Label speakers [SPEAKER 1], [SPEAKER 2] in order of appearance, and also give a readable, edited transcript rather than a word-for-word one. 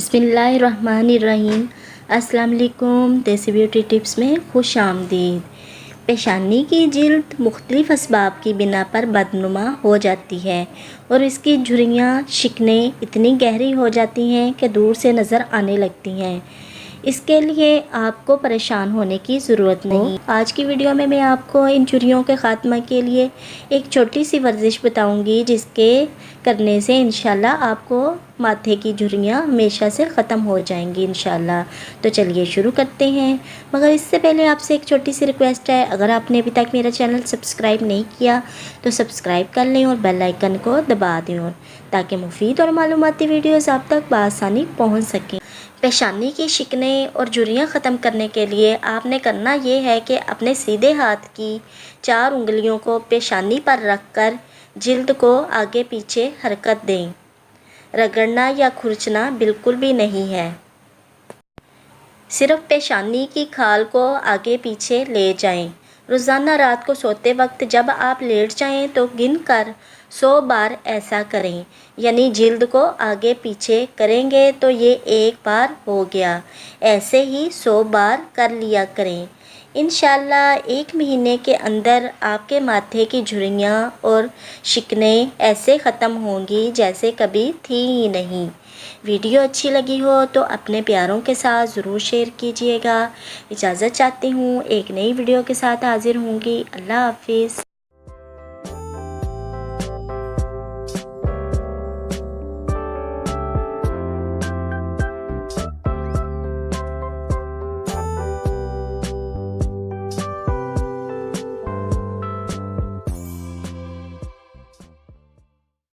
[SPEAKER 1] बिस्मिल्लाहिर्रहमानिर्रहीम। अस्सलाम वालेकुम। देसी ब्यूटी टिप्स में खुश आमदीद। पेशानी की जिल्द मुख्तलिफ़ असबाब की बिना पर बदनुमा हो जाती है और इसकी झुर्रियाँ शिकने इतनी गहरी हो जाती हैं कि दूर से नज़र आने लगती हैं। इसके लिए आपको परेशान होने की ज़रूरत नहीं। आज की वीडियो में मैं आपको इन झुर्रियों के ख़ात्मा के लिए एक छोटी सी वर्जिश बताऊंगी, जिसके करने से इंशाल्लाह आपको माथे की झुर्रियाँ हमेशा से ख़त्म हो जाएंगी इंशाल्लाह। तो चलिए शुरू करते हैं, मगर इससे पहले आपसे एक छोटी सी रिक्वेस्ट है। अगर आपने अभी तक मेरा चैनल सब्सक्राइब नहीं किया तो सब्सक्राइब कर लें और बेल आइकन को दबा दें, और ताकि मुफीद और मालूमाती वीडियोज़ आप तक बआसानी पहुँच सकें। पेशानी की शिकने और झुर्रियाँ ख़त्म करने के लिए आपने करना ये है कि अपने सीधे हाथ की 4 उंगलियों को पेशानी पर रखकर जिल्द को आगे पीछे हरकत दें। रगड़ना या खुरचना बिल्कुल भी नहीं है। सिर्फ पेशानी की खाल को आगे पीछे ले जाएं। रोज़ाना रात को सोते वक्त जब आप लेट जाएं तो गिनकर 100 बार ऐसा करें, यानी जिल्द को आगे पीछे करेंगे तो ये एक बार हो गया। ऐसे ही 100 बार कर लिया करें। इंशाल्लाह 1 महीने के अंदर आपके माथे की झुर्रियाँ और शिकने ऐसे ख़त्म होंगी जैसे कभी थी ही नहीं। वीडियो अच्छी लगी हो तो अपने प्यारों के साथ ज़रूर शेयर कीजिएगा। इजाज़त चाहती हूँ, एक नई वीडियो के साथ हाज़िर होंगी। अल्लाह हाफिज़।